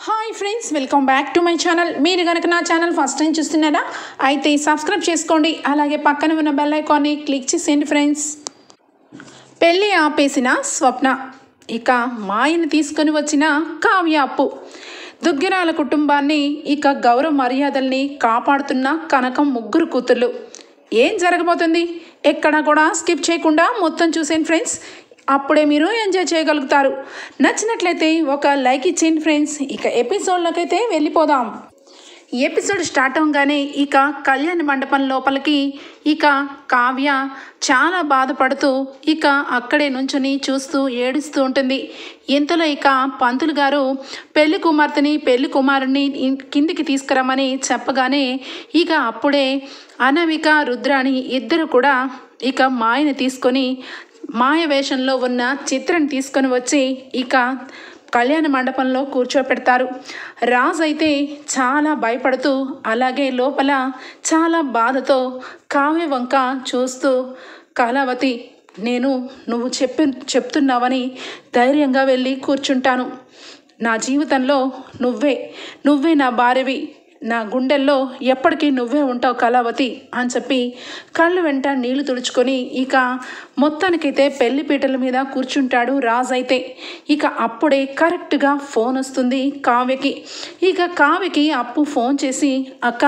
Hi friends, welcome back to my channel. మీరు కనుక నా ఛానల్ ఫస్ట్ టైం చూస్తున్నారా అయితే సబ్స్క్రైబ్ చేసుకోండి. అలాగే పక్కన ఉన్న బెల్ ఐకాన్ని క్లిక్ చేసేయండి ఫ్రెండ్స్. పెళ్ళి ఆపేసిన స్వప్న, ఇక మాయని తీసుకొని వచ్చిన కావ్య అప్పు, దుగ్గిరాల కుటుంబాన్ని ఇక గౌరవ మర్యాదల్ని కాపాడుతున్న కనకం ముగ్గురు కూతుర్లు. ఏం జరగబోతుంది ఎక్కడా కూడా స్కిప్ చేయకుండా మొత్తం చూసేయండి ఫ్రెండ్స్. అప్పుడే మీరు ఎంజాయ్ చేయగలుగుతారు. నచ్చినట్లయితే ఒక లైక్ ఇచ్చేయండి ఫ్రెండ్స్. ఇక ఎపిసోడ్లోకి అయితే వెళ్ళిపోదాం. ఎపిసోడ్ స్టార్ట్ అవగానే ఇక కళ్యాణ మండపం లోపలికి ఇక కావ్య చాలా బాధపడుతూ ఇక అక్కడే నుంచుని చూస్తూ ఏడుస్తూ ఉంటుంది. ఇంతలో ఇక పంతులు గారు పెళ్లి కుమార్తెని పెళ్లి కుమారుని కిందికి తీసుకురమ్మని చెప్పగానే ఇక అప్పుడే అనామిక రుద్రాణి ఇద్దరు కూడా ఇక మాయని తీసుకొని మాయ వేషంలో ఉన్న చిత్రని తీసుకొని వచ్చి ఇక కళ్యాణ మండపంలో కూర్చోపెడతారు. రాజు అయితే చాలా భయపడుతూ అలాగే లోపల చాలా బాధతో కావ్య వంక చూస్తూ, కళావతి, నువ్వు చెప్తున్నావని ధైర్యంగా వెళ్ళి కూర్చుంటాను. నా జీవితంలో నువ్వే నా భార్యవి, నా గుండెల్లో ఎప్పటికీ నువ్వే ఉంటావు కళావతి అని చెప్పి కళ్ళు వెంట నీళ్లు తుడుచుకొని ఇక మొత్తానికైతే పెళ్లి పీటల మీద కూర్చుంటాడు రాజు అయితే. ఇక అప్పుడే కరెక్ట్గా ఫోన్ వస్తుంది కావ్యకి. ఇక కావ్యకి అప్పు ఫోన్ చేసి, అక్క,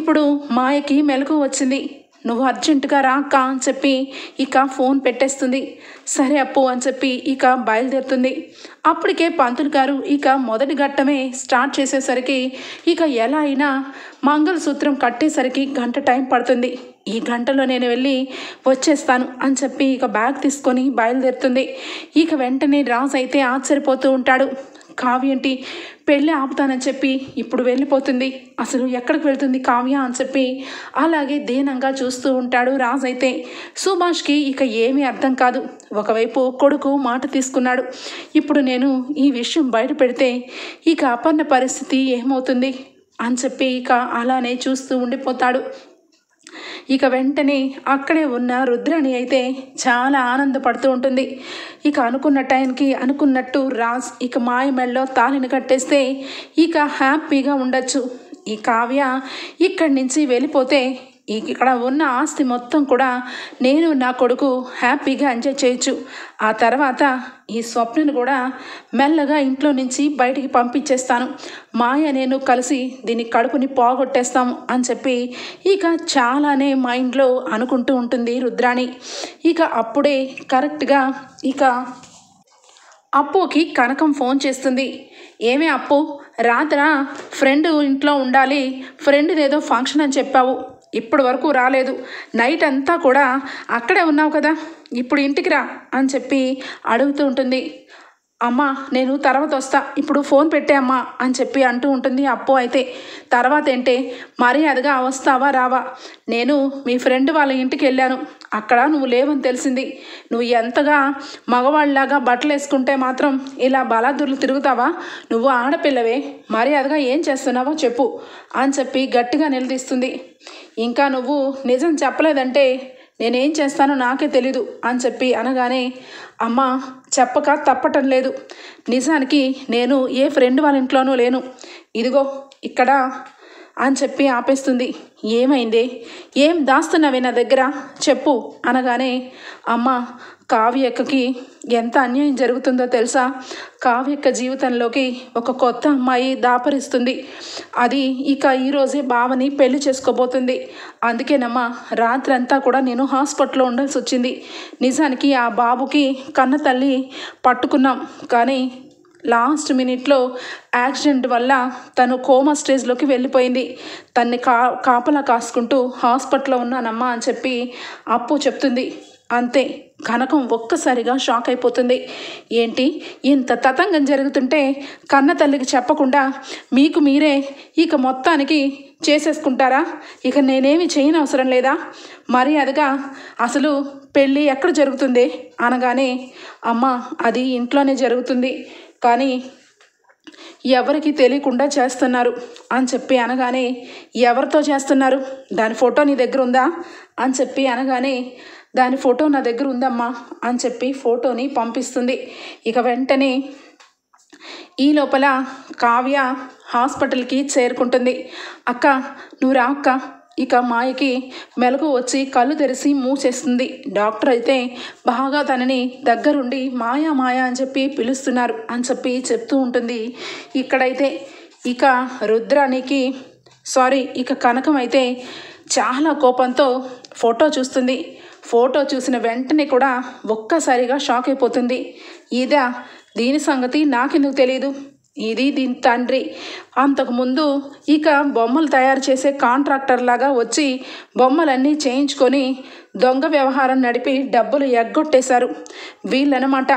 ఇప్పుడు మాయకి మెలకు వచ్చింది, నువ్వు అర్జెంటుగా రా అక్క అని చెప్పి ఇక ఫోన్ పెట్టేస్తుంది. సరే అప్పు అని చెప్పి ఇక బయలుదేరుతుంది. అప్పటికే పంతులు గారు ఇక మొదటి ఘట్టమే స్టార్ట్ చేసేసరికి ఇక ఎలా అయినా మంగళసూత్రం కట్టేసరికి గంట టైం పడుతుంది, ఈ గంటలో నేను వెళ్ళి వచ్చేస్తాను అని చెప్పి ఇక బ్యాగ్ తీసుకొని బయలుదేరుతుంది. ఇక వెంటనే రాజు అయితే ఆశ్చర్యపోతూ ఉంటాడు. కావ్య ఏంటి పెళ్ళి ఆపుతానని చెప్పి ఇప్పుడు వెళ్ళిపోతుంది, అసలు ఎక్కడికి వెళ్తుంది కావ్య అని చెప్పి అలాగే దీనంగా చూస్తూ ఉంటాడు రాజు అయితే. సుభాష్కి ఇక ఏమీ అర్థం కాదు. ఒకవైపు కొడుకు మాట తీసుకున్నాడు, ఇప్పుడు నేను ఈ విషయం బయట పెడితే ఇక అపర్ణ పరిస్థితి ఏమవుతుంది అని చెప్పి ఇక అలానే చూస్తూ ఉండిపోతాడు. ఇక వెంటనే అక్కడే ఉన్న రుద్రాణి అయితే చాలా ఆనందపడుతూ ఉంటుంది. ఇక అనుకున్న టైంకి అనుకున్నట్టు రాజ్ ఇక మాయ మెడలో తాళిని కట్టేస్తే ఇక హ్యాపీగా ఉండొచ్చు. ఈ కావ్య ఇక్కడి నుంచి వెళ్ళిపోతే ఇక్కడ ఉన్న ఆస్తి మొత్తం కూడా నేను నా కొడుకు హ్యాపీగా ఎంజాయ్ చేయొచ్చు. ఆ తర్వాత ఈ స్వప్నను కూడా మెల్లగా ఇంట్లో నుంచి బయటికి పంపించేస్తాను, మాయ నేను కలిసి దీని కడుపుని పోగొట్టేస్తాము అని చెప్పి ఇక చాలానే మైండ్లో అనుకుంటూ ఉంటుంది రుద్రాణి. ఇక అప్పుడే కరెక్ట్గా ఇక అప్పుకి కనకం ఫోన్ చేస్తుంది. ఏమే అప్పు, రాత్ర ఫ్రెండ్ ఇంట్లో ఉండాలి, ఫ్రెండ్ ఏదో ఫంక్షన్ అని చెప్పావు, ఇప్పటి వరకు రాలేదు, నైట్ అంతా కూడా అక్కడే ఉన్నావు కదా, ఇప్పుడు ఇంటికి రా అని చెప్పి అడుగుతూ ఉంటుంది. అమ్మ, నేను తర్వాత వస్తా, ఇప్పుడు ఫోన్ పెట్టే అమ్మా అని చెప్పి అంటూ ఉంటుంది అప్పు అయితే. తర్వాత ఏంటే మర్యాదగా వస్తావా రావా, నేను మీ ఫ్రెండ్ వాళ్ళ ఇంటికి వెళ్ళాను, అక్కడ నువ్వు లేవని తెలిసింది, నువ్వు ఎంతగా మగవాళ్ళలాగా బట్టలు వేసుకుంటే మాత్రం ఇలా బలాదుర్లు తిరుగుతావా, నువ్వు ఆడపిల్లవే, మర్యాదగా ఏం చేస్తున్నావో చెప్పు అని చెప్పి గట్టిగా నిలదీస్తుంది. ఇంకా నువ్వు నిజం చెప్పలేదంటే నేనేం చేస్తానో నాకే తెలీదు అని చెప్పి అనగానే, అమ్మ, చెప్పక తప్పటం లేదు, నిజానికి నేను ఏ ఫ్రెండ్ వాళ్ళ ఇంట్లోనూ లేను, ఇదిగో ఇక్కడ అని చెప్పి ఆపేస్తుంది. ఏమైంది, ఏం దాస్తున్నావే నా దగ్గర చెప్పు అనగానే, అమ్మ, కావ్యక్కకి ఎంత అన్యాయం జరుగుతుందో తెలుసా, కావ్యక్క జీవితంలోకి ఒక కొత్త అమ్మాయి దాపరిస్తుంది, అది ఇక ఈరోజే బావని పెళ్లి చేసుకోబోతుంది, అందుకేనమ్మా రాత్రంతా కూడా నేను హాస్పిటల్లో ఉండాల్సి వచ్చింది. నిజానికి ఆ బాబుకి కన్న తల్లి పట్టుకున్నాం, కానీ లాస్ట్ మినిట్లో యాక్సిడెంట్ వల్ల తను కోమా స్టేజ్లోకి వెళ్ళిపోయింది, తన్ని కాపలా కాసుకుంటూ హాస్పిటల్లో ఉన్నానమ్మా అని చెప్పి అప్పు చెప్తుంది. అంతే, కనకం ఒక్కసారిగా షాక్ అయిపోతుంది. ఏంటి ఇంత తతంగం జరుగుతుంటే కన్న తల్లికి చెప్పకుండా మీకు మీరే ఇక మొత్తానికి చేసేసుకుంటారా, ఇక నేనేమి చేయని అవసరం లేదా, మర్యాదగా అసలు పెళ్ళి ఎక్కడ జరుగుతుంది అనగానే, అమ్మ, అది ఇంట్లోనే జరుగుతుంది, కానీ ఎవరికి తెలియకుండా చేస్తున్నారు అని చెప్పి అనగానే, ఎవరితో చేస్తున్నారు, దాని ఫోటో నీ దగ్గర ఉందా అని చెప్పి అనగానే, దాని ఫోటో నా దగ్గర ఉందమ్మా అని చెప్పి ఫోటోని పంపిస్తుంది. ఇక వెంటనే ఈ లోపల కావ్య హాస్పిటల్కి చేరుకుంటుంది. అక్క నువ్వు రా అక్క. ఇక మాయకి మెలకు వచ్చి కళ్ళు తెరిచి మూసేస్తుంది. డాక్టర్ అయితే బాగా తనని దగ్గరుండి మాయా మాయా అని చెప్పి పిలుస్తున్నారు అని చెప్పి చెప్తూ ఉంటుంది. ఇక్కడైతే ఇక రుద్రానికి ఇక కనకం అయితే చాలా కోపంతో ఫోటో చూస్తుంది. ఫోటో చూసిన వెంటనే కూడా ఒక్కసారిగా షాక్ అయిపోతుంది. దీని సంగతి నాకెందుకు తెలియదు, ఇది దీని తండ్రి అంతకుముందు ఇక బొమ్మలు తయారు చేసే కాంట్రాక్టర్ లాగా వచ్చి బొమ్మలన్నీ చేయించుకొని దొంగ వ్యవహారం నడిపి డబ్బులు ఎగ్గొట్టేశారు వీళ్ళనమాట.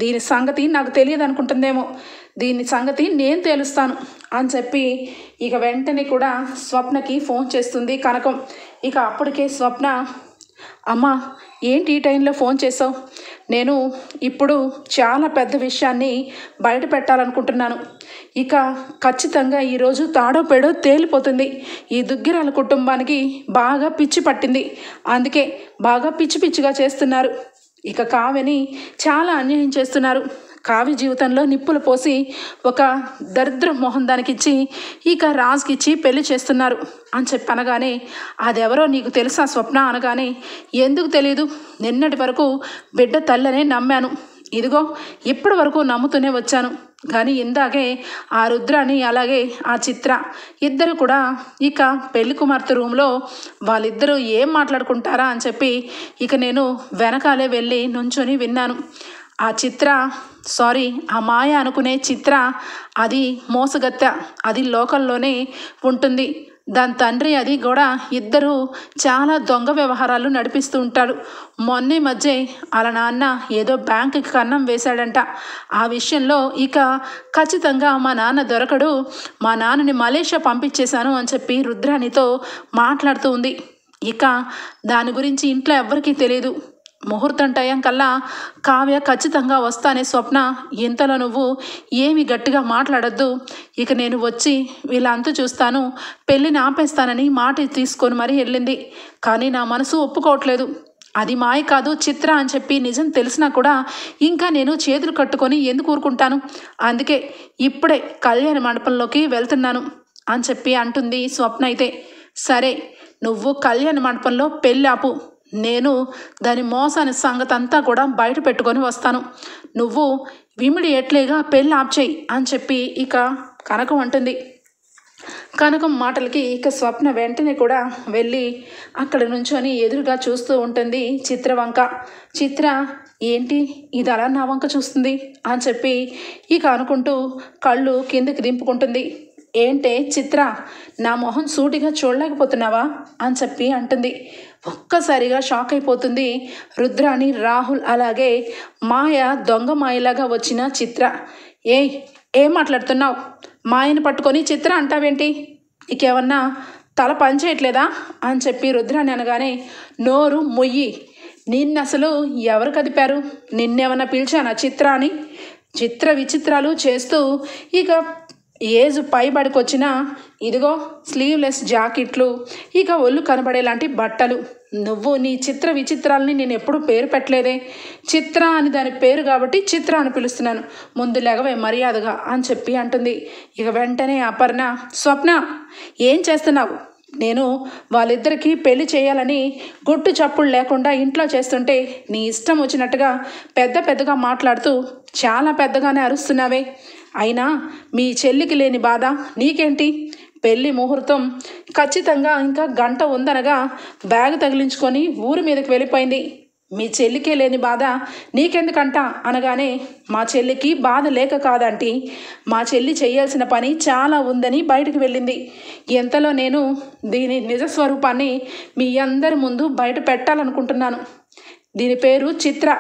దీని సంగతి నాకు తెలియదు అనుకుంటుందేమో, దీని సంగతి నేను తేలుస్తాను అని చెప్పి ఇక వెంటనే కూడా స్వప్నకి ఫోన్ చేస్తుంది కనకం. ఇక అప్పటికే స్వప్న, అమ్మా ఏంటి ఈ టైంలో ఫోన్ చేసావు? నేను ఇప్పుడు చాలా పెద్ద విషయాన్ని బయట పెట్టాలనుకుంటున్నాను. ఇక ఖచ్చితంగా ఈరోజు తాడో పేడో తేలిపోతుంది. ఈ దుగ్గిరాల కుటుంబానికి బాగా పిచ్చి పట్టింది, అందుకే బాగా పిచ్చి పిచ్చిగా చేస్తున్నారు. ఇక కావ్యని చాలా అన్యాయం చేస్తున్నారు. కావ్య జీవితంలో నిప్పులు పోసి ఒక దరిద్ర మొహం దానికిచ్చి ఇక రాజుకిచ్చి పెళ్లి చేస్తున్నారు అని చెప్పి అనగానే, అదెవరో నీకు తెలుసా స్వప్న అనగానే, ఎందుకు తెలియదు, నిన్నటి వరకు బిడ్డ తల్లనే నమ్మాను, ఇదిగో ఇప్పటి వరకు నమ్ముతూనే వచ్చాను. కానీ ఇందాకే ఆ రుద్రాని అలాగే ఆ చిత్ర ఇద్దరు కూడా ఇక పెళ్లి కుమార్తె రూమ్లో వాళ్ళిద్దరూ ఏం మాట్లాడుకుంటారా అని చెప్పి ఇక నేను వెనకాలే వెళ్ళి నుంచొని విన్నాను. ఆ చిత్ర ఆ మాయ అనుకునే చిత్ర అది మోసగత్త, అది లోకల్లోనే ఉంటుంది. దాని తండ్రి అది కూడా ఇద్దరు చాలా దొంగ వ్యవహారాలు నడిపిస్తూ ఉంటాడు. మొన్నే మధ్య వాళ్ళ నాన్న ఏదో బ్యాంకుకి కన్నం వేశాడంట. ఆ విషయంలో ఇక ఖచ్చితంగా మా నాన్న దొరకడు, మా నాన్నని మలేషియా పంపించేశాను అని చెప్పి రుద్రానితో మాట్లాడుతూ ఉంది. ఇక దాని గురించి ఇంట్లో ఎవ్వరికీ తెలియదు. ముహూర్తం టైం కల్లా కావ్య ఖచ్చితంగా వస్తానే స్వప్న, ఇంతలో నువ్వు ఏమి గట్టిగా మాట్లాడద్దు, ఇక నేను వచ్చి వీళ్ళంతా చూస్తాను, పెళ్ళిని ఆపేస్తానని మాట తీసుకొని మరీ వెళ్ళింది. కానీ నా మనసు ఒప్పుకోవట్లేదు, అది మాయ కాదు చిత్ర అని చెప్పి నిజం తెలిసినా కూడా ఇంకా నేను చేతులు కట్టుకొని ఎందుకు ఊరుకుంటాను, అందుకే ఇప్పుడే కళ్యాణ మండపంలోకి వెళ్తున్నాను అని చెప్పి అంటుంది స్వప్న. అయితే సరే నువ్వు కళ్యాణ మండపంలో పెళ్ళి ఆపు, నేను దాని మోసాని సంగతి అంతా కూడా బయట పెట్టుకొని వస్తాను, నువ్వు ఇమిడియట్లీగా పెళ్ళి ఆప్ చేయి అని చెప్పి ఇక కనకం అంటుంది. కనకం మాటలకి ఇక స్వప్న వెంటనే కూడా వెళ్ళి అక్కడ నుంచొని ఎదురుగా చూస్తూ ఉంటుంది చిత్ర వంక. చిత్ర ఏంటి ఇది అలా నా వంక చూస్తుంది అని చెప్పి ఇక అనుకుంటూ కళ్ళు కిందకి దింపుకుంటుంది. ఏంటే చిత్ర, నా మొహం సూటిగా చూడలేకపోతున్నావా అని చెప్పి అంటుంది. ఒక్కసారిగా షాక్ అయిపోతుంది రుద్రాని, రాహుల్ అలాగే మాయ దొంగ మాయలాగా వచ్చిన చిత్ర. ఏం మాట్లాడుతున్నావు? మాయను పట్టుకొని చిత్ర అంటావేంటి? ఇకేమన్నా తల పనిచేయట్లేదా అని చెప్పి రుద్రాని అనగానే, నోరు మొయ్యి, నిన్నసలు ఎవరు కదిపారు? నిన్నేమన్నా పిలిచానా చిత్ర అని? చిత్ర విచిత్రాలు చేస్తూ ఇక ఏజ్ పైబడికి వచ్చిన ఇదిగో స్లీవ్లెస్ జాకెట్లు, ఇక ఒళ్ళు కనబడేలాంటి బట్టలు. నువ్వు నీ చిత్ర విచిత్రాలని నేను ఎప్పుడు పేరు పెట్టలేదే, చిత్ర అని దాని పేరు కాబట్టి చిత్ర అని పిలుస్తున్నాను, ముందు లెగవే మర్యాదగా అని చెప్పి అంటుంది. ఇక వెంటనే అపర్ణ, స్వప్న ఏం చేస్తున్నావు? నేను వాళ్ళిద్దరికీ పెళ్లి చేయాలని గుట్టు చప్పుడు లేకుండా ఇంట్లో చేస్తుంటే నీ ఇష్టం వచ్చినట్టుగా పెద్దగా మాట్లాడుతూ చాలా పెద్దగానే అరుస్తున్నావే. అయినా మీ చెల్లికి లేని బాధ నీకేంటి? పెళ్లి ముహూర్తం ఖచ్చితంగా ఇంకా గంట ఉందనగా బ్యాగ్ తగిలించుకొని ఊరి మీదకి వెళ్ళిపోయింది. మీ చెల్లికే లేని బాధ నీకెందుకంట అనగానే, మా చెల్లికి బాధ లేక కాదంటీ, మా చెల్లి చేయాల్సిన పని చాలా ఉందని బయటకు వెళ్ళింది. ఎంతలో నేను దీని నిజస్వరూపాన్ని మీ అందరి ముందు బయట పెట్టాలనుకుంటున్నాను. దీని పేరు చిత్ర,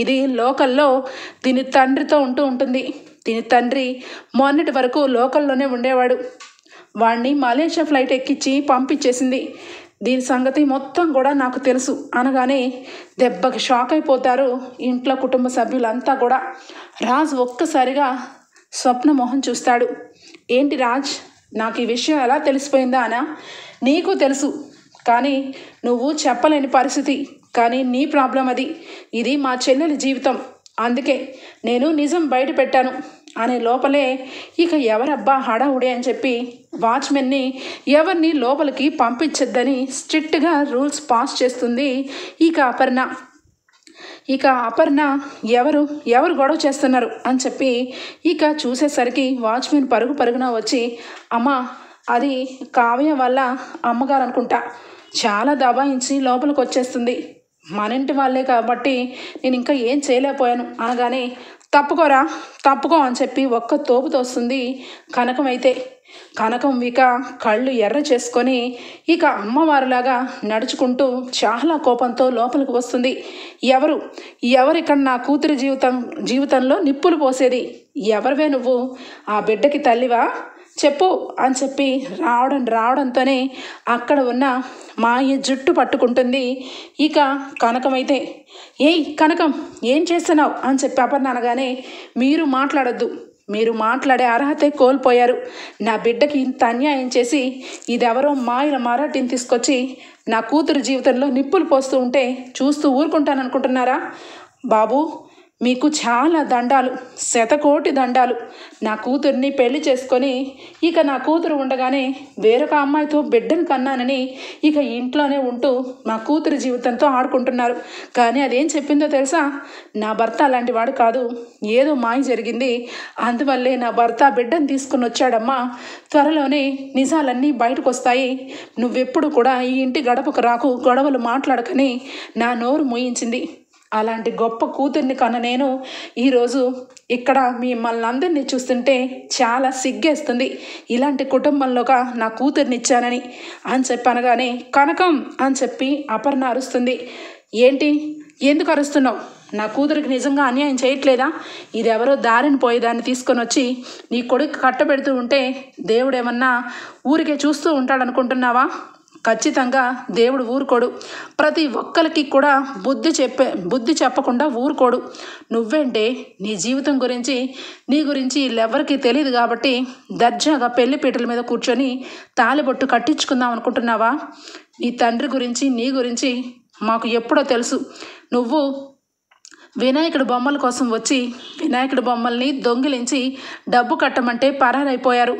ఇది లోకల్లో దీని తండ్రితో ఉంటుంది. దీని తండ్రి మొన్నటి వరకు లోకల్లోనే ఉండేవాడు, వాడిని మలేషియా ఫ్లైట్ ఎక్కించి పంపించేసింది. దీని సంగతి మొత్తం కూడా నాకు తెలుసు అనగానే దెబ్బకి షాక్ అయిపోతారు ఇంట్లో కుటుంబ సభ్యులంతా కూడా. రాజ్ ఒక్కసారిగా స్వప్న మొహం చూస్తాడు. ఏంటి రాజ్, నాకు ఈ విషయం ఎలా తెలిసిపోయిందా అనా? నీకు తెలుసు కానీ నువ్వు చెప్పలేని పరిస్థితి, కానీ నీ ప్రాబ్లం అది. ఇది మా చెల్లెలి జీవితం, అందుకే నేను నిజం బయట పెట్టాను. అనే లోపలే ఇక ఎవరబ్బా హడావుడి అని చెప్పి వాచ్మెన్ని ఎవరిని లోపలికి పంపించొద్దని స్ట్రిక్ట్గా రూల్స్ పాస్ చేస్తుంది ఇక అపర్ణ ఎవరు గొడవ చేస్తున్నారు అని చెప్పి ఇక చూసేసరికి వాచ్మెన్ పరుగున వచ్చి అమ్మ అది కావ్య వల్ల అమ్మగారు అనుకుంటా చాలా దబాయించి లోపలికి వచ్చేస్తుంది, మన ఇంటి వాళ్ళే కాబట్టి నేను ఇంకా ఏం చేయలేకపోయాను అనగానే తప్పుకో అని చెప్పి ఒక్క తోపు తోస్తుంది కనకం. అయితే కనకం ఇక కళ్ళు ఎర్ర చేసుకొని ఇక అమ్మవారిలాగా నడుచుకుంటూ చాలా కోపంతో లోపలికి వస్తుంది. ఎవరిక్కడ నా కూతురి జీవితంలో నిప్పులు పోసేది? ఎవరివే నువ్వు? ఆ బిడ్డకి తల్లివా? చెప్పు అని చెప్పి రావడంతోనే అక్కడ ఉన్న మాయ జుట్టు పట్టుకుంటుంది. ఇక కనకమైతే ఏయ్ కనకం ఏం చేస్తున్నావు అని చెప్పి అపర్ణ అనగానే మీరు మాట్లాడే అర్హతే కోల్పోయారు. నా బిడ్డకి ఇంత అన్యాయం చేసి ఇదెవరో మాయల మరాఠీని తీసుకొచ్చి నా కూతురు జీవితంలో నిప్పులు పోస్తూ ఉంటే చూస్తూ ఊరుకుంటాననుకుంటున్నారా? బాబు మీకు చాలా దండాలు, శతకోటి దండాలు. నా కూతుర్ని పెళ్లి చేసుకొని ఇక నా కూతురు ఉండగానే వేరొక అమ్మాయితో బిడ్డను కన్నానని ఇక ఇంట్లోనే ఉంటూ నా కూతురు జీవితంతో ఆడుకుంటున్నారు. కానీ అదేం చెప్పిందో తెలుసా? నా భర్త అలాంటి వాడు కాదు, ఏదో మాయ జరిగింది, అందువల్లే నా భర్త బిడ్డను తీసుకుని వచ్చాడమ్మా, త్వరలోనే నిజాలన్నీ బయటకు వస్తాయి, నువ్వెప్పుడు కూడా ఈ ఇంటి గడపకు రాకు, గొడవలు మాట్లాడకని నా నోరు మూయించింది. అలాంటి గొప్ప కూతుర్ని కన్న నేను ఈరోజు ఇక్కడ మిమ్మల్ని అందరినీ చూస్తుంటే చాలా సిగ్గేస్తుంది, ఇలాంటి కుటుంబంలోగా నా కూతుర్ని ఇచ్చానని అని చెప్పి అనగానే కనకం అని చెప్పి అపర్ణ అరుస్తుంది. ఏంటి, ఎందుకు అరుస్తున్నావు? నా కూతురికి నిజంగా అన్యాయం చేయట్లేదా? ఇది ఎవరో దారిని పోయేదాన్ని తీసుకొని వచ్చి నీ కొడుకు కట్టబెడుతూ ఉంటే దేవుడేమన్నా ఊరికే చూస్తూ ఉంటాడనుకుంటున్నావా? ఖచ్చితంగా దేవుడు ఊరుకోడు, ప్రతి ఒక్కరికి కూడా బుద్ధి చెప్పకుండా ఊరుకోడు. నువ్వేంటే నీ జీవితం గురించి నీ గురించి వీళ్ళెవ్వరికీ తెలియదు కాబట్టి దర్జాగా పెళ్లిపీటల మీద కూర్చొని తాళిబొట్టు కట్టించుకుందాం అనుకుంటున్నావా? నీ తండ్రి గురించి నీ గురించి మాకు ఎప్పుడో తెలుసు. నువ్వు వినాయకుడి బొమ్మల కోసం వచ్చి వినాయకుడి బొమ్మల్ని దొంగిలించి డబ్బు కట్టమంటే పరారైపోయారు.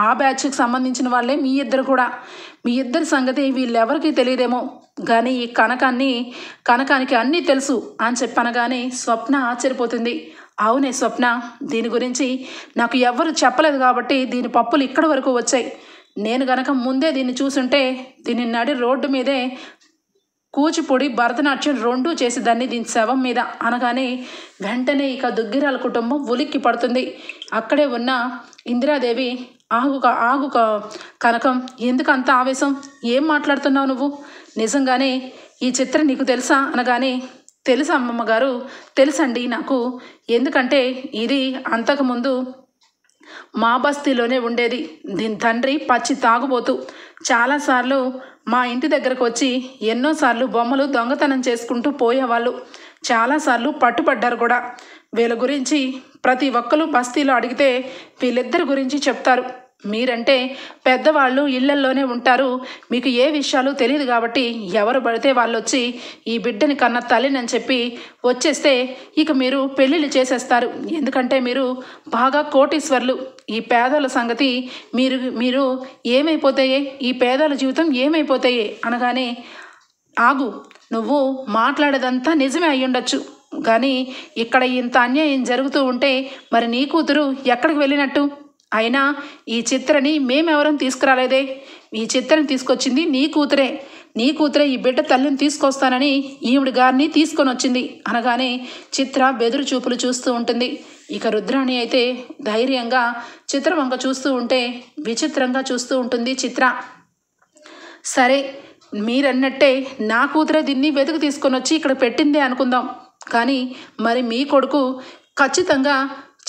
ఆ బ్యాచ్కి సంబంధించిన వాళ్ళే మీ ఇద్దరి సంగతి వీళ్ళెవరికీ తెలియదేమో, కానీ ఈ కనకానికి అన్నీ తెలుసు అని చెప్పనగానే స్వప్న ఆశ్చర్యపోతుంది. అవునే స్వప్న, దీని గురించి నాకు ఎవ్వరు చెప్పలేదు కాబట్టి దీని పప్పులు ఇక్కడి వరకు వచ్చాయి. నేను గనక ముందే దీన్ని చూసుంటే దీన్ని నడి రోడ్డు మీదే కూచిపూడి భరతనాట్యం రెండూ చేసేదాన్ని దీని శవం మీద అనగానే వెంటనే ఇక దుగ్గిరాల కుటుంబం ఉలిక్కి పడుతుంది. అక్కడే ఉన్న ఇందిరాదేవి ఆగు కనకం, ఎందుకు అంత ఆవేశం? ఏం మాట్లాడుతున్నావు నువ్వు? నిజంగానే ఈ చిత్రం నీకు తెలుసా అనగానే తెలుసా అమ్మమ్మ గారు, తెలుసండి నాకు, ఎందుకంటే ఇది అంతకుముందు మా బస్తీలోనే ఉండేది. దీని తండ్రి పచ్చి తాగుబోతు, చాలాసార్లు మా ఇంటి దగ్గరకు వచ్చి ఎన్నోసార్లు బొమ్మలు దొంగతనం చేసుకుంటూ పోయేవాళ్ళు, చాలాసార్లు పట్టుబడ్డారు కూడా. వీళ్ళ గురించి ప్రతి ఒక్కరు బస్తీలో అడిగితే వీళ్ళిద్దరి గురించి చెప్తారు. మీరంటే పెద్దవాళ్ళు ఇళ్లల్లోనే ఉంటారు, మీకు ఏ విషయాలు తెలియదు కాబట్టి ఎవరు పడితే వాళ్ళు వచ్చి ఈ బిడ్డని కన్న తల్లినని చెప్పి వచ్చేస్తే ఇక మీరు పెళ్ళిళ్ళు చేసేస్తారు. ఎందుకంటే మీరు బాగా కోటీశ్వర్లు. ఈ పేదల సంగతి మీరు ఏమైపోతాయే, ఈ పేదల జీవితం ఏమైపోతాయే అనగానే ఆగు, నువ్వు మాట్లాడేదంతా నిజమే అయ్యుండొచ్చు, కానీ ఇక్కడ ఇంత అన్యాయం జరుగుతూ ఉంటే మరి నీ కూతురు ఎక్కడికి వెళ్ళినట్టు? అయినా ఈ చిత్రని మేమెవరం తీసుకురాలేదే, ఈ చిత్రని తీసుకొచ్చింది నీ కూతురే ఈ బిడ్డ తల్లిని తీసుకొస్తానని ఈవిడ గారిని తీసుకొని వచ్చింది అనగానే చిత్ర బెదురు చూపులు చూస్తూ ఉంటుంది. ఇక రుద్రాణి అయితే ధైర్యంగా చిత్రవంక చూస్తూ ఉంటే విచిత్రంగా చూస్తూ ఉంటుంది చిత్ర. సరే, మీరన్నట్టే నా కూతురే దీన్ని వెతుకు తీసుకొని వచ్చి ఇక్కడ పెట్టిందే అనుకుందాం, కానీ మరి మీ కొడుకు ఖచ్చితంగా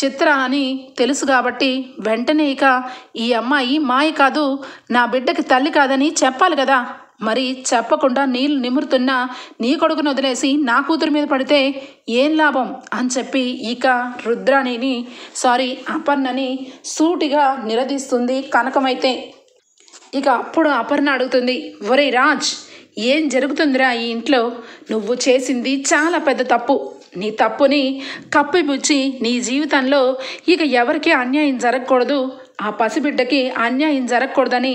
చిత్ర అని తెలుసు కాబట్టి వెంటనే ఇక ఈ అమ్మాయి మాయ కాదు, నా బిడ్డకి తల్లి కాదని చెప్పాలి కదా. మరి చెప్పకుండా నీళ్ళు నిమురుతున్న నీ కొడుకుని వదిలేసి నా కూతురు మీద పడితే ఏం లాభం అని చెప్పి ఇక అపర్ణని సూటిగా నిలదీస్తుంది కనకమైతే. ఇక అప్పుడు అపర్ణ అడుగుతుంది, ఒరే రాజ్, ఏం జరుగుతుందిరా ఈ ఇంట్లో? నువ్వు చేసింది చాలా పెద్ద తప్పు. నీ తప్పుని కప్పిపుచ్చి నీ జీవితంలో ఇక ఎవరికి అన్యాయం జరగకూడదు, ఆ పసిబిడ్డకి అన్యాయం జరగకూడదని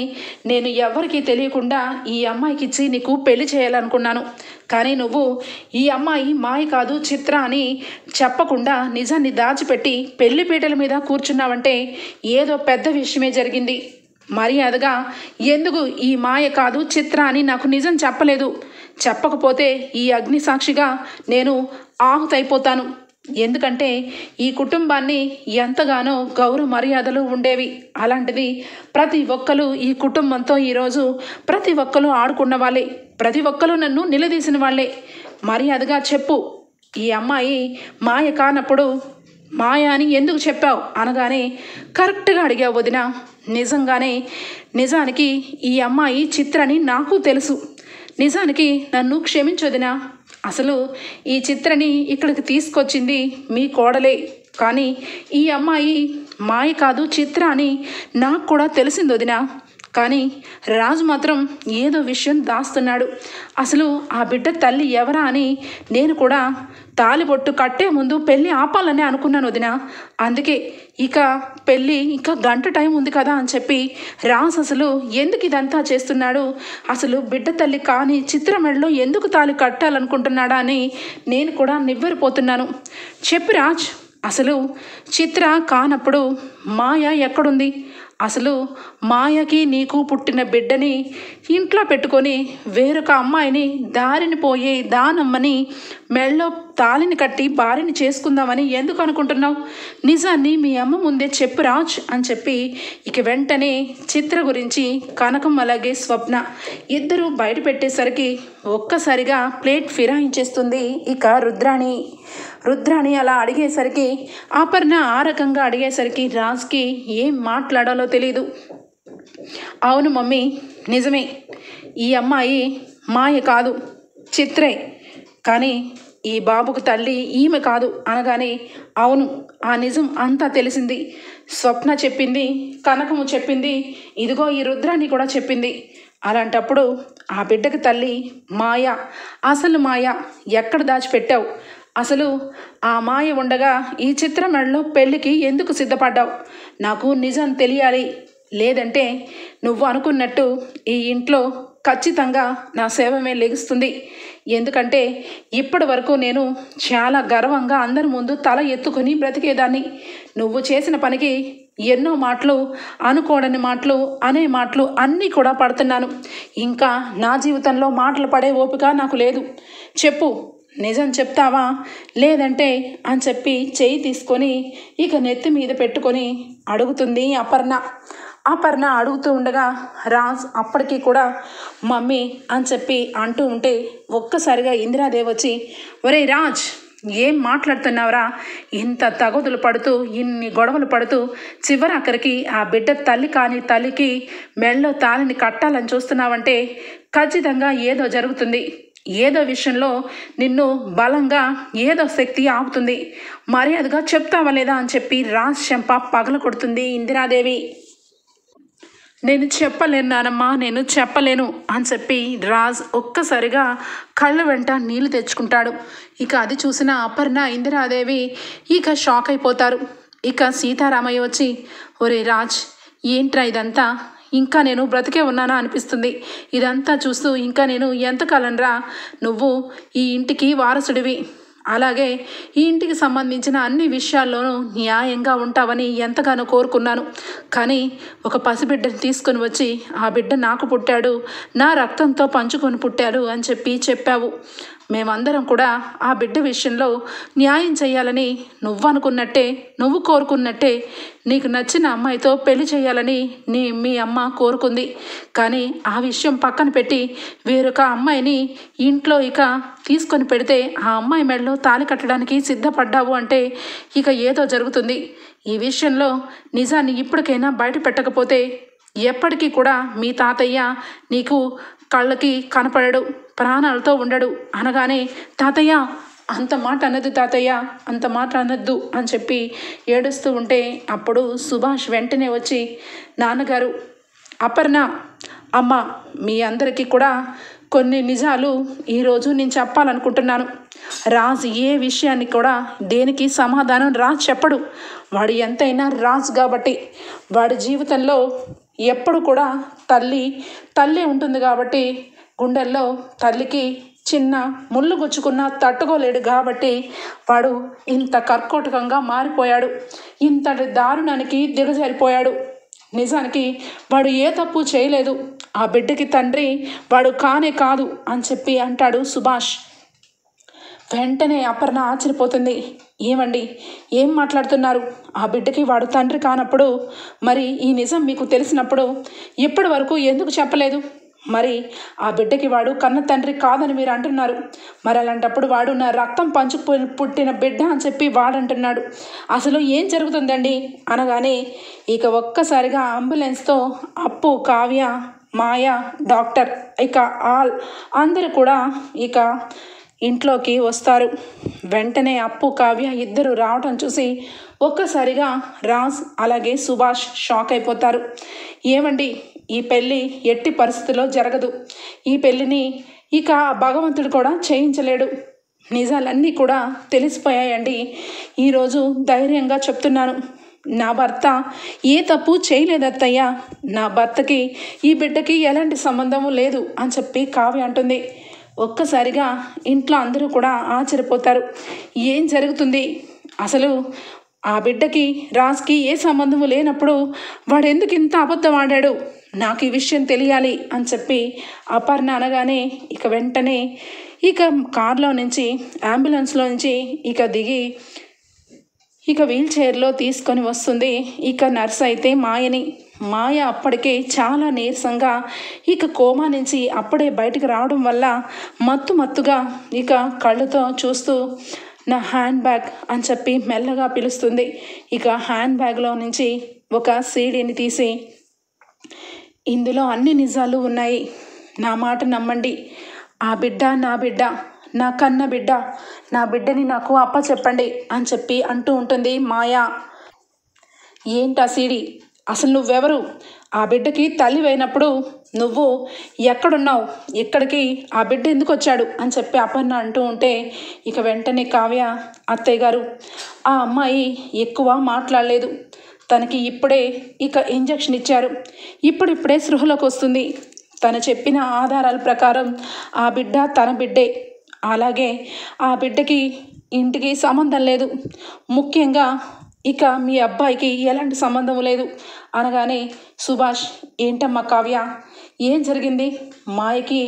నేను ఎవరికీ తెలియకుండా ఈ అమ్మాయికి ఇచ్చి నీకు పెళ్లి చేయాలనుకున్నాను. కానీ నువ్వు ఈ అమ్మాయి మాయ కాదు చిత్ర అని చెప్పకుండా నిజాన్ని దాచిపెట్టి పెళ్లి పీటల మీద కూర్చున్నావంటే ఏదో పెద్ద విషయమే జరిగింది. మర్యాదగా ఎందుకు ఈ మాయ కాదు చిత్ర అని నాకు నిజం చెప్పలేదు? చెప్పకపోతే ఈ అగ్ని సాక్షిగా నేను ఆహుతైపోతాను. ఎందుకంటే ఈ కుటుంబాన్ని ఎంతగానో గౌరవ మర్యాదలు ఉండేవి. అలాంటిది ప్రతి ఒక్కరు ఈ కుటుంబంతో ఈరోజు ప్రతి ఒక్కరు ఆడుకున్న వాళ్ళే, ప్రతి ఒక్కరు నన్ను నిలదీసిన వాళ్ళే. మర్యాదగా చెప్పు, ఈ అమ్మాయి మాయ కానప్పుడు మాయ అని ఎందుకు చెప్పావు అనగానే కరెక్ట్గా అడిగావు వదిన. నిజానికి ఈ అమ్మాయి చిత్రని నాకు తెలుసు. నిజానికి నన్ను క్షమించొదినా. అసలు ఈ చిత్రని ఇక్కడికి తీసుకొచ్చింది మీ కోడలే. కానీ ఈ అమ్మాయి మాయ కాదు చిత్ర అని నాకు కూడా తెలిసింది వదినా. కానీ రాజు మాత్రం ఏదో విషయం దాస్తున్నాడు. అసలు ఆ బిడ్డ తల్లి ఎవరా అని నేను కూడా తాలిబొట్టు కట్టే ముందు పెళ్ళి ఆపాలని అనుకున్నాను వదినా. అందుకే ఇక పెళ్ళి ఇంకా గంట టైం ఉంది కదా అని చెప్పి రాజు అసలు ఎందుకు ఇదంతా చేస్తున్నాడు, అసలు బిడ్డ తల్లి కానీ చిత్ర మెడలో ఎందుకు తాలి కట్టాలనుకుంటున్నాడా అని నేను కూడా నివ్వెరపోతున్నాను. చెప్పు రాజ్, అసలు చిత్ర కానప్పుడు మాయ ఎక్కడుంది? అసలు మాయకి నీకు పుట్టిన బిడ్డని ఇంట్లో పెట్టుకొని వేరొక అమ్మాయిని దారిని పోయే దానమ్మని మెళ్ళో తాలిని కట్టి భార్యని చేసుకుందామని ఎందుకు అనుకుంటున్నావు? నిజాన్ని మీ అమ్మ ముందే చెప్పు రాజ్ అని చెప్పి ఇక వెంటనే చిత్ర గురించి కనకం అలాగే స్వప్న ఇద్దరు బయట పెట్టేసరికి ఒక్కసారిగా ప్లేట్ ఫిరాయించేస్తుంది ఇక రుద్రాణి అలా అడిగేసరికి అపర్ణ ఆ రకంగా అడిగేసరికి రాజ్కి ఏం మాట్లాడాలో తెలీదు. అవును మమ్మీ, నిజమే, ఈ అమ్మాయి మాయ కాదు చిత్రే, కానీ ఈ బాబుకు తల్లి ఈమె కాదు అనగానే అవును, ఆ నిజం అంతా తెలిసింది. స్వప్న చెప్పింది, కనకము చెప్పింది, ఇదిగో ఈ రుద్రాణి కూడా చెప్పింది. అలాంటప్పుడు ఆ బిడ్డకు తల్లి మాయ. అసలు మాయ ఎక్కడ దాచిపెట్టావు? అసలు ఆ మాయ ఉండగా ఈ చిత్ర మెడలో పెళ్ళికి ఎందుకు సిద్ధపడ్డావు? నాకు నిజం తెలియాలి. లేదంటే నువ్వు అనుకున్నట్టు ఈ ఇంట్లో ఖచ్చితంగా నా సేవమే లెగుస్తుంది. ఎందుకంటే ఇప్పటి వరకు నేను చాలా గర్వంగా అందరి ముందు తల ఎత్తుకొని బ్రతికేదాన్ని. నువ్వు చేసిన పనికి ఎన్నో మాటలు, అనుకోడని మాటలు, అనే మాటలు అన్నీ కూడా పడుతున్నాను. ఇంకా నా జీవితంలో మాటలు పడే ఓపిక నాకు లేదు. చెప్పు, నిజం చెప్తావా లేదంటే అని చెప్పి చేయి తీసుకొని ఇక నెత్తి మీద పెట్టుకొని అడుగుతుంది అపర్ణ అడుగుతూ ఉండగా రాజ్ అప్పటికీ కూడా మమ్మీ అని చెప్పి అంటూ ఉంటే ఒక్కసారిగా ఇందిరాదేవి వచ్చి, ఒరే రాజ్, ఏం మాట్లాడుతున్నావురా? ఇంత తగుదులు పడుతూ ఇన్ని గొడవలు పడుతూ చివరి అక్కడికి ఆ బిడ్డ తల్లి కాని తల్లికి మెళ్ళో తాళిని కట్టాలని చూస్తున్నావంటే ఖచ్చితంగా ఏదో జరుగుతుంది. ఏదో విషయంలో నిన్ను బలంగా ఏదో శక్తి ఆపుతుంది. మర్యాదగా చెప్తావా లేదా అని చెప్పి రాజ్ చెంప పగల కొడుతుంది ఇందిరాదేవి. నేను చెప్పలేను నానమ్మా, నేను చెప్పలేను అని చెప్పి రాజ్ ఒక్కసారిగా కళ్ళ వెంట నీళ్లు తెచ్చుకుంటాడు. ఇక అది చూసిన అపర్ణ ఇందిరాదేవి ఇక షాక్ అయిపోతారు. ఇక సీతారామయ్య వచ్చి, ఒరే రాజ్, ఏంట్రా ఇదంతా? ఇంకా నేను బ్రతికే ఉన్నానా అనిపిస్తుంది. ఇదంతా చూస్తూ ఇంకా నేను ఎంతకాలం రా? నువ్వు ఈ ఇంటికి వారసుడివి, అలాగే ఈ ఇంటికి సంబంధించిన అన్ని విషయాల్లోనూ న్యాయంగా ఉంటావని ఎంతగానో కోరుకున్నాను. కానీ ఒక పసిబిడ్డని తీసుకొని వచ్చి ఆ బిడ్డ నాకు పుట్టాడు, నా రక్తంతో పంచుకొని పుట్టాడు అని చెప్పావు. మేమందరం కూడా ఆ బిడ్డ విషయంలో న్యాయం చేయాలని నువ్వు అనుకున్నట్టే, నువ్వు కోరుకున్నట్టే నీకు నచ్చిన అమ్మాయితో పెళ్లి చేయాలని మీ అమ్మ కోరుకుంది. కానీ ఆ విషయం పక్కన పెట్టి వేరొక అమ్మాయిని ఇంట్లో ఇక తీసుకొని పెడితే ఆ అమ్మాయి మెడలో తాళి కట్టడానికి సిద్ధపడ్డావు అంటే ఇక ఏదో జరుగుతుంది. ఈ విషయంలో నిజాన్ని ఇప్పటికైనా బయట పెట్టకపోతే ఎప్పటికీ కూడా మీ తాతయ్య నీకు కళ్ళకి కనపడడు, ప్రాణాలతో ఉండడు అనగానే, తాతయ్య అంత మాట అనద్దు, తాతయ్య అంత మాట అనద్దు అని చెప్పి ఏడుస్తూ ఉంటే అప్పుడు సుభాష్ వెంటనే వచ్చి, నాన్నగారు, అపర్ణ అమ్మ, మీ అందరికీ కూడా కొన్ని నిజాలు ఈరోజు నేను చెప్పాలనుకుంటున్నాను. రాజ్ ఏ విషయాన్ని కూడా దేనికి సమాధానం రాజ్ చెప్పడు. వాడు ఎంతైనా రాజ్ కాబట్టి వాడి జీవితంలో ఎప్పుడు కూడా తల్లి ఉంటుంది కాబట్టి గుండెల్లో తల్లికి చిన్న ముళ్ళు గుచ్చుకున్నా తట్టుకోలేడు కాబట్టి వాడు ఇంత కర్కోటకంగా మారిపోయాడు. ఇంతటి దారుణానికి దిగజారిపోయాడు. నిజానికి వాడు ఏ తప్పు చేయలేదు. ఆ బిడ్డకి తండ్రి వాడు కానే కాదు అని చెప్పి అంటాడు సుభాష్. వెంటనే అపర్ణ ఆశ్చర్యపోతుంది. ఏమండి, ఏం మాట్లాడుతున్నారు? ఆ బిడ్డకి వాడు తండ్రి కానప్పుడు, మరి ఈ నిజం మీకు తెలిసినప్పుడు ఇప్పటి వరకు ఎందుకు చెప్పలేదు? మరి ఆ బిడ్డకి వాడు కన్న తండ్రి కాదని మీరు అంటున్నారు. మరి అలాంటప్పుడు వాడు నా రక్తం పుట్టిన బిడ్డ అని చెప్పి వాడంటున్నాడు. అసలు ఏం జరుగుతుందండి అనగానే ఇక ఒక్కసారిగా అంబులెన్స్తో అప్పు, కావ్య, మాయ, డాక్టర్ ఇక అందరూ కూడా ఇక ఇంట్లోకి వస్తారు. వెంటనే అప్పు, కావ్య ఇద్దరు రావటం చూసి ఒక్కసారిగా రాజ్ అలాగే సుభాష్ షాక్ అయిపోతారు. ఏమండి, ఈ పెళ్ళి ఎట్టి పరిస్థితుల్లో జరగదు. ఈ పెళ్ళిని ఇక భగవంతుడు కూడా చేయించలేడు. నిజాలన్నీ కూడా తెలిసిపోయాయండి. ఈరోజు ధైర్యంగా చెప్తున్నాను, నా భర్త ఏ తప్పు చేయలేదు అత్తయ్య. నా భర్తకి ఈ బిడ్డకి ఎలాంటి సంబంధము లేదు అని చెప్పి కావ్య అంటుంది. ఒక్కసారిగా ఇంట్లో అందరూ కూడా ఆశ్చర్యపోతారు. ఏం జరుగుతుంది అసలు? ఆ బిడ్డకి రాజ్కి ఏ సంబంధము లేనప్పుడు వాడు ఎందుకు ఇంత అబద్ధం ఆడాడు? నాకు ఈ విషయం తెలియాలి అని చెప్పి అపర్ణ అనగానే ఇక వెంటనే ఇక కార్లో నుంచి అంబులెన్స్లో నుంచి ఇక దిగి ఇక వీల్ చైర్లో తీసుకొని వస్తుంది ఇక నర్స్ అయితే మాయని. మాయ అప్పటికే చాలా నీరసంగా ఇక కోమా నుంచి అప్పుడే బయటకు రావడం వల్ల మత్తుగా ఇక కళ్ళతో చూస్తూ నా హ్యాండ్ బ్యాగ్ అని చెప్పి మెల్లగా పిలుస్తుంది. ఇక హ్యాండ్ బ్యాగ్లో నుంచి ఒక సీడీని తీసి, ఇందులో అన్ని నిజాలు ఉన్నాయి, నా మాట నమ్మండి, ఆ బిడ్డ నా బిడ్డ, నా కన్న బిడ్డ, నా బిడ్డని నాకు అప్పచెప్పండి అని చెప్పి అంటూ ఉంటుంది మాయా. ఏంటా సీడీ? అసలు నువ్వెవరు? ఆ బిడ్డకి తల్లి అయినప్పుడు నువ్వు ఎక్కడున్నావు? ఇక్కడికి ఆ బిడ్డ ఎందుకు వచ్చాడు అని చెప్పి అపర్ణ అంటూ ఉంటే ఇక వెంటనే కావ్య, అత్తయ్య గారు, ఆ అమ్మాయి ఎక్కువ మాట్లాడలేదు. తనకి ఇప్పుడే ఇక ఇంజెక్షన్ ఇచ్చారు. ఇప్పుడిప్పుడే స్పృహలోకి వస్తుంది. తను చెప్పిన ఆధారాల ప్రకారం ఆ బిడ్డ తన బిడ్డే. అలాగే ఆ బిడ్డకి ఇంటికి సంబంధం లేదు. ముఖ్యంగా ఇక మీ అబ్బాయికి ఎలాంటి సంబంధం లేదు అనగానే సుభాష్, ఏంటమ్మా కావ్య, ఏం జరిగింది? మాయకి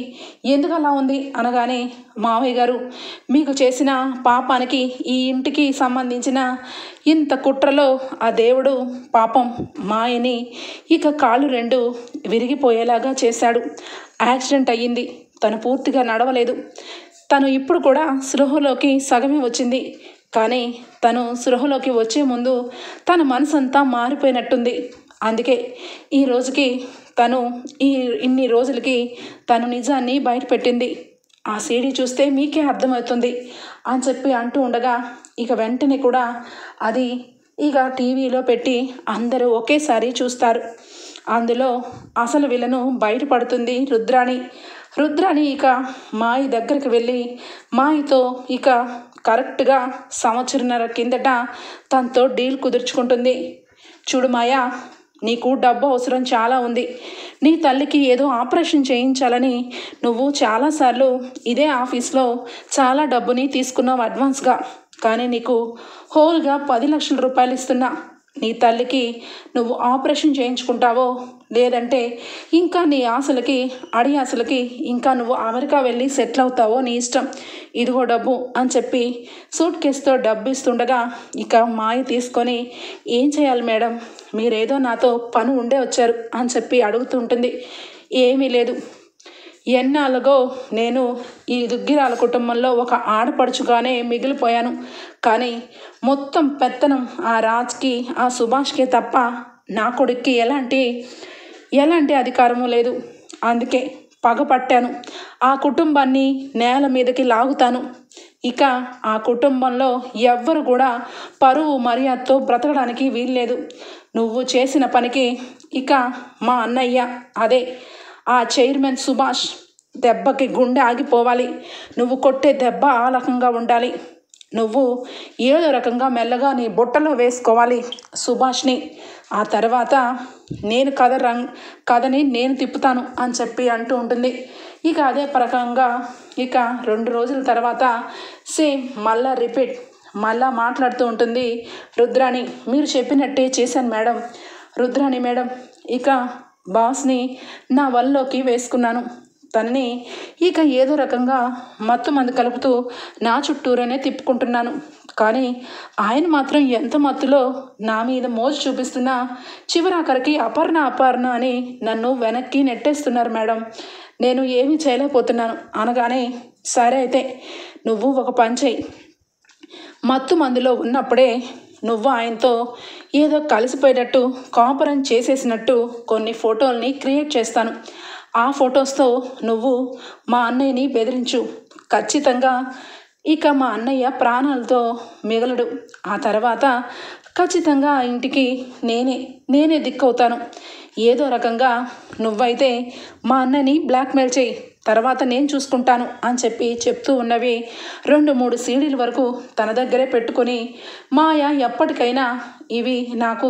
ఎందుకు అలా ఉంది అనగానే, మావయ్య గారు, మీకు చేసిన పాపానికి ఈ ఇంటికి సంబంధించిన ఇంత కుట్రలో ఆ దేవుడు పాపం మాయని ఇక కాళ్ళు రెండు విరిగిపోయేలాగా చేశాడు. యాక్సిడెంట్ అయ్యింది. తను పూర్తిగా నడవలేదు. తను ఇప్పుడు కూడా స్పృహలోకి సగమే వచ్చింది. కానీ తను స్పృహలోకి వచ్చే ముందు తన మనసంతా మారిపోయినట్టుంది. అందుకే ఈ రోజుకి తను ఇన్ని రోజులకి తను నిజాన్ని బయటపెట్టింది. ఆ సీడీ చూస్తే మీకే అర్థమవుతుంది అని చెప్పి అంటూ ఉండగా ఇక వెంటనే కూడా అది ఇక టీవీలో పెట్టి అందరూ ఒకేసారి చూస్తారు. అందులో అసలు విలను బయటపడుతుంది రుద్రాణి ఇక మాయి దగ్గరికి వెళ్ళి మాయితో ఇక కరెక్ట్గా సంవత్సరంన్నర కిందట తనతో డీల్ కుదుర్చుకుంటుంది. చూడు మాయా, నీకు డబ్బు అవసరం చాలా ఉంది. నీ తల్లికి ఏదో ఆపరేషన్ చేయించాలని నువ్వు చాలాసార్లు ఇదే ఆఫీస్లో చాలా డబ్బుని తీసుకున్నావు అడ్వాన్స్గా. కానీ నీకు హోల్గా 10 లక్షల రూపాయలు ఇస్తున్నా. నీ తల్లికి నువ్వు ఆపరేషన్ చేయించుకుంటావో లేదంటే ఇంకా నీ ఆశలకి ఇంకా నువ్వు అమెరికా వెళ్ళి సెటిల్ అవుతావో నీ ఇష్టం. ఇదిగో డబ్బు అని చెప్పి సూట్ కేసుతో డబ్బు ఇస్తుండగా ఇక మాయ తీసుకొని, ఏం చేయాలి మేడం, మీరేదో నాతో పని ఉండే వచ్చారు అని చెప్పి అడుగుతుంటుంది. ఏమీ లేదు, ఎన్నాళ్ళగో నేను ఈ దుగ్గిరాల కుటుంబంలో ఒక ఆడపడుచుగానే మిగిలిపోయాను. కానీ మొత్తం పెత్తనం ఆ రాజ్కి, ఆ సుభాష్కే తప్ప నా కొడుక్కి ఎలాంటి అధికారము లేదు. అందుకే పగపట్టాను. ఆ కుటుంబాన్ని నేల మీదకి లాగుతాను. ఇక ఆ కుటుంబంలో ఎవ్వరు కూడా పరువు మర్యాదతో బ్రతకడానికి వీల్లేదు. నువ్వు చేసిన పనికి ఇక మా అన్నయ్య, అదే ఆ చైర్మన్ సుభాష్, దెబ్బకి గుండె ఆగిపోవాలి. నువ్వు కొట్టే దెబ్బ ఆ రకంగా ఉండాలి. నువ్వు ఏదో రకంగా మెల్లగా నీ బుట్టలో వేసుకోవాలి సుభాష్ని. ఆ తర్వాత నేను కథని నేను తిప్పుతాను అని చెప్పి అంటూ ఉంటుంది. ఇక అదే ప్రకంగా ఇక 2 రోజుల తర్వాత సేమ్ మళ్ళా రిపీట్ మళ్ళా మాట్లాడుతూ ఉంటుంది రుద్రాణి. మీరు చెప్పినట్టే చేశాను మేడం. రుద్రాణి మేడం, ఇక బాస్ని నా వల్లోకి వేసుకున్నాను. తనని ఇక ఏదో రకంగా మత్తు మందు కలుపుతూ నా చుట్టూరనే తిప్పుకుంటున్నాను. కానీ ఆయన మాత్రం ఎంత మత్తులో నా మీద మోజు చూపిస్తున్నా చివరాఖరికి అపర్ణ అని నన్ను వెనక్కి నెట్టేస్తున్నారు మేడం. నేను ఏమీ చేయలేకపోతున్నాను అనగానే, సరే అయితే నువ్వు ఒక పని చెయ్యి. మత్తు మందులో ఉన్నప్పుడే నువ్వు ఆయనతో ఏదో కలిసిపోయేటట్టు కాంపరెన్స్ చేసేసినట్టు కొన్ని ఫోటోల్ని క్రియేట్ చేస్తాను. ఆ ఫొటోస్తో నువ్వు మా అన్నయ్యని బెదిరించు. ఖచ్చితంగా ఇక మా అన్నయ్య ప్రాణాలతో మిగలడు. ఆ తర్వాత ఖచ్చితంగా ఆ ఇంటికి నేనే దిక్కవుతాను. ఏదో రకంగా నువ్వైతే మా అన్నని బ్లాక్మెయిల్ చేయి, తర్వాత నేను చూసుకుంటాను అని చెప్తూ ఉన్నవి 2-3 సీడీల వరకు తన దగ్గరే పెట్టుకొని, మాయ ఎప్పటికైనా ఇవి నాకు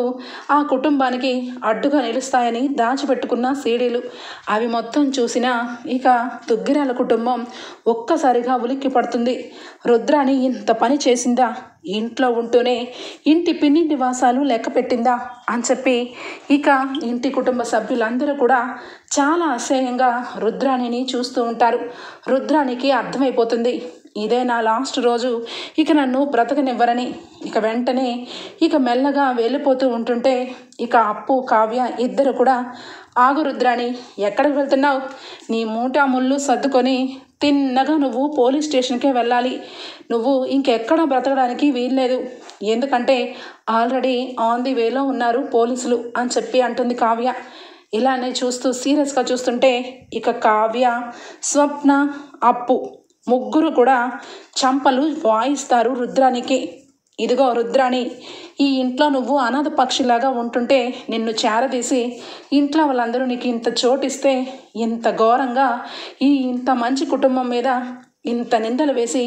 ఆ కుటుంబానికి అడ్డుగా నిలుస్తాయని దాచిపెట్టుకున్న సీడీలు. అవి మొత్తం చూసినా ఇక దుగ్గిరాల కుటుంబం ఒక్కసారిగా ఉలిక్కి పడుతుంది. రుద్రాణి ఇంత పని చేసిందా? ఇంట్లో ఉంటూనే ఇంటి పిన్ని నివాసాలు లెక్క పెట్టిందా అని చెప్పి ఇక ఇంటి కుటుంబ సభ్యులందరూ కూడా చాలా అసహ్యంగా రుద్రాణిని చూస్తూ ఉంటారు. రుద్రాణికి అర్థమైపోతుంది, ఇదే నా లాస్ట్ రోజు, ఇక నన్ను బ్రతకనివ్వరని. ఇక వెంటనే ఇక మెల్లగా వెళ్ళిపోతూ ఉంటుంటే ఇక అప్పు కావ్య ఇద్దరు కూడా, ఆగు రుద్రాణి, ఎక్కడికి వెళ్తున్నావు? నీ మూటా ముళ్ళు సర్దుకొని తిన్నగా నువ్వు పోలీస్ స్టేషన్కే వెళ్ళాలి. నువ్వు ఇంకెక్కడ బ్రతకడానికి వీల్లేదు. ఎందుకంటే ఆల్రెడీ ఆన్ ది వేలో ఉన్నారు పోలీసులు అని చెప్పి అంటుంది కావ్య. ఇలానే సీరియస్గా చూస్తుంటే ఇక కావ్య, స్వప్న, అప్పు ముగ్గురు కూడా చంపలు వాయిస్తారు రుద్రానికి. ఇదిగో రుద్రాణి, ఈ ఇంట్లో నువ్వు అనాథ పక్షిలాగా ఉంటుంటే నిన్ను చేరదీసి ఇంట్లో వాళ్ళందరూ నీకు ఇంత చోటిస్తే ఇంత ఘోరంగా ఇంత మంచి కుటుంబం మీద ఇంత నిందలు వేసి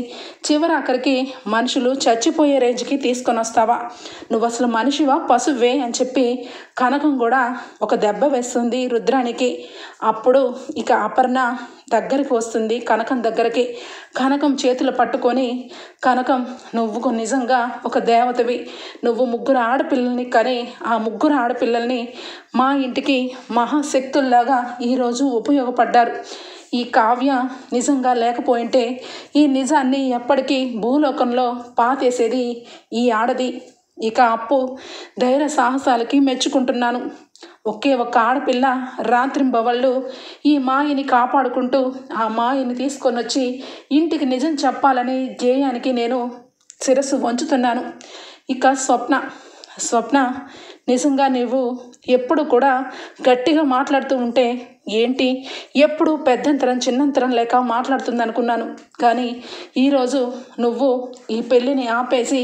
చివరాఖరికి మనుషులు చచ్చిపోయే రేంజ్కి తీసుకొని వస్తావా? నువ్వు అసలు మనిషివా పశువే అని చెప్పి కనకం కూడా ఒక దెబ్బ వేస్తుంది రుద్రానికి. అప్పుడు ఇక అపర్ణ దగ్గరికి వస్తుంది కనకం దగ్గరికి. కనకం చేతులు పట్టుకొని, కనకం, నువ్వు నిజంగా ఒక దేవతవి. నువ్వు 3 ఆడపిల్లల్ని కని ఆ 3 ఆడపిల్లల్ని మా ఇంటికి మహాశక్తుల్లాగా ఈరోజు ఉపయోగపడ్డారు. ఈ కావ్య నిజంగా లేకపోయింటే ఈ నిజాన్ని ఎప్పటికీ భూలోకంలో పాతేసేది ఈ ఆడది. ఇక అప్పు ధైర్య సాహసాలకి మెచ్చుకుంటున్నాను. ఒకే ఒక ఆడపిల్ల రాత్రింబవళ్ళు ఈ మాయని కాపాడుకుంటూ ఆ మాయని తీసుకొని వచ్చి ఇంటికి నిజం చెప్పాలని ధ్యేయానికి నేను శిరస్సు వంచుతున్నాను. ఇక స్వప్న, నిజంగా నువ్వు ఎప్పుడు కూడా గట్టిగా మాట్లాడుతూ ఉంటే ఏంటి, ఎప్పుడు పెద్దంతరం చిన్నంతరం లేక మాట్లాడుతుంది అనుకున్నాను. కానీ ఈరోజు నువ్వు ఈ పెళ్ళిని ఆపేసి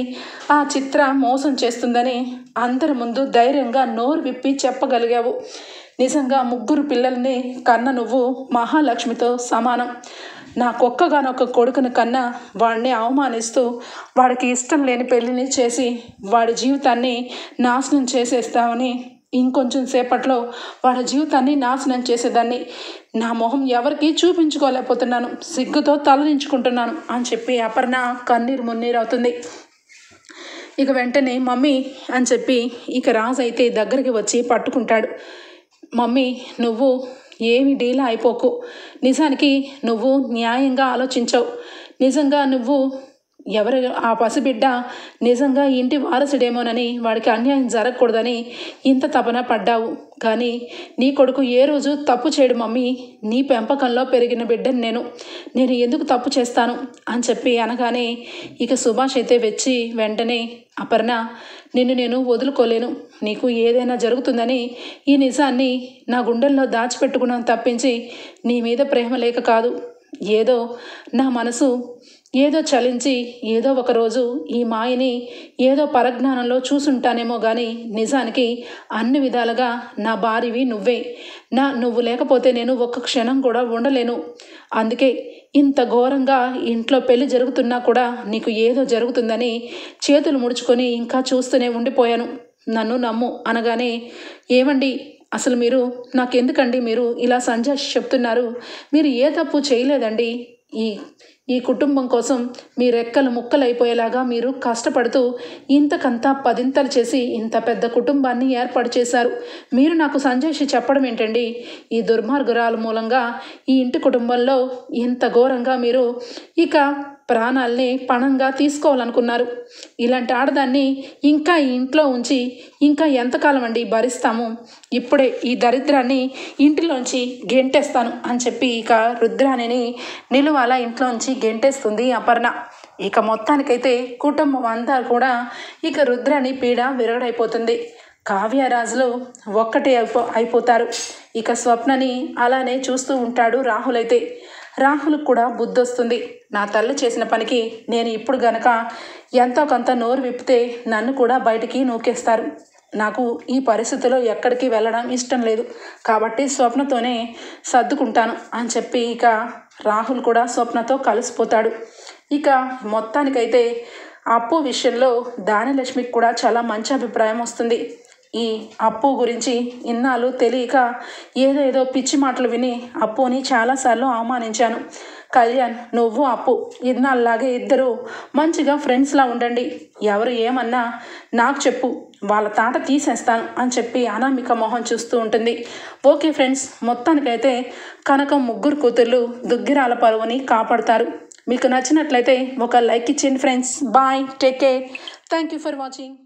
ఆ చిత్ర మోసం చేస్తుందని అందరి ముందు ధైర్యంగా నోరు విప్పి చెప్పగలిగావు. నిజంగా 3 పిల్లల్ని కన్న నువ్వు మహాలక్ష్మితో సమానం. నాకొక్కగానొక్క కొడుకుని కన్నా వాడిని అవమానిస్తూ వాడికి ఇష్టం లేని పెళ్ళిని చేసి వాడి జీవితాన్ని నాశనం చేసేస్తామని ఇంకొంచెం సేపట్లో వాడి జీవితాన్ని నాశనం చేసేదాన్ని. నా మొహం ఎవరికి చూపించుకోలేకపోతున్నాను, సిగ్గుతో తలదించుకుంటున్నాను అని చెప్పి అపర్ణ కన్నీరు మున్నీరు అవుతుంది. ఇక వెంటనే మమ్మీ అని చెప్పి ఇక రాజు అయితే దగ్గరికి వచ్చి పట్టుకుంటాడు. మమ్మీ, నువ్వు ఏమి డీలా అయిపోకు. నిజానికి నువ్వు న్యాయంగా ఆలోచించవు. నిజంగా నువ్వు ఆ పసిబిడ్డ నిజంగా ఇంటి వారసుడేమోనని, వాడికి అన్యాయం జరగకూడదని ఇంత తపన పడ్డావు. కానీ నీ కొడుకు ఏ రోజు తప్పు చేయడు మమ్మీ. నీ పెంపకంలో పెరిగిన బిడ్డను నేను ఎందుకు తప్పు చేస్తాను అని చెప్పి అనగానే ఇక సుభాష్ అయితే వచ్చి వెంటనే, అపర్ణ, నిన్ను నేను వదులుకోలేను. నీకు ఏదైనా జరుగుతుందని ఈ నిజాన్ని నా గుండెల్లో దాచిపెట్టుకున్నాను తప్పించి నీ మీద ప్రేమ లేక కాదు. ఏదో నా మనసు చలించి ఏదో ఒకరోజు ఈ మాయని ఏదో పరజ్ఞానంలో చూసుంటానేమో కానీ నిజానికి అన్ని విధాలుగా నా భార్యవి నువ్వే. నువ్వు లేకపోతే నేను ఒక్క క్షణం కూడా ఉండలేను. అందుకే ఇంత ఘోరంగా ఇంట్లో పెళ్లి జరుగుతున్నా కూడా నీకు ఏదో జరుగుతుందని చేతులు ముడుచుకొని ఇంకా చూస్తూనే ఉండిపోయాను. నన్ను నమ్ము అనగానే, ఏమండి అసలు మీరు నాకెందుకండి మీరు ఇలా చెప్తున్నారు? మీరు ఏ తప్పు చేయలేదండి. ఈ ఈ కుటుంబం కోసం మీ రెక్కలు ముక్కలైపోయేలాగా మీరు కష్టపడుతూ ఇంతకంతా పదింతలు చేసి ఇంత పెద్ద కుటుంబాన్ని ఏర్పాటు చేశారు. మీరు నాకు చెప్పడం ఏంటండి? ఈ దుర్మార్గురాల మూలంగా ఈ ఇంటి కుటుంబంలో ఇంత ఘోరంగా మీరు ఇక ప్రాణాల్ని పణంగా తీసుకోవాలనుకున్నారు. ఇలాంటి ఆడదాన్ని ఇంకా ఈ ఇంట్లో ఉంచి ఇంకా ఎంతకాలం అండి భరిస్తాము? ఇప్పుడే ఈ దరిద్రాన్ని ఇంటిలోంచి గెంటేస్తాను అని చెప్పి ఇక రుద్రాణిని నిలువాల ఇంట్లోంచి గెంటేస్తుంది అపర్ణ. ఇక మొత్తానికైతే కుటుంబం అంతా కూడా ఇక రుద్రాణి పీడ విరగడైపోతుంది. కావ్యరాజులు ఒక్కటే అయిపోతారు. ఇక స్వప్నని అలానే చూస్తూ ఉంటాడు రాహుల్. అయితే రాహుల్కి కూడా బుద్ధొస్తుంది. నా తల్లి చేసిన పనికి నేను ఇప్పుడు గనక ఎంతో కొంత నోరు విప్పితే నన్ను కూడా బయటికి నూకేస్తారు. నాకు ఈ పరిస్థితిలో ఎక్కడికి వెళ్ళడం ఇష్టం లేదు, కాబట్టి స్వప్నతోనే సర్దుకుంటాను అని చెప్పి ఇక రాహుల్ కూడా స్వప్నతో కలిసిపోతాడు. ఇక మొత్తానికైతే అప్పు విషయంలో దానిలక్ష్మికి కూడా చాలా మంచి అభిప్రాయం వస్తుంది. ఈ అప్పు గురించి ఇన్నాళ్ళు తెలియక ఏదో పిచ్చి మాటలు విని అప్పుని చాలాసార్లు అవమానించాను. కళ్యాణ్, నువ్వు అప్పు ఇన్నాళ్ళలాగే ఇద్దరు మంచిగా ఫ్రెండ్స్లా ఉండండి. ఎవరు ఏమన్నా నాకు చెప్పు, వాళ్ళ తాట తీసేస్తాను అని చెప్పి అనామిక మొహం చూస్తూ ఉంటుంది. ఓకే ఫ్రెండ్స్, మొత్తానికైతే కనకం ముగ్గురు కూతుర్లు దుగ్గిరాల పరువుని కాపాడుతారు. మీకు నచ్చినట్లయితే ఒక లైక్ ఇచ్చేయండి friends. Bye, take care, thank you for watching.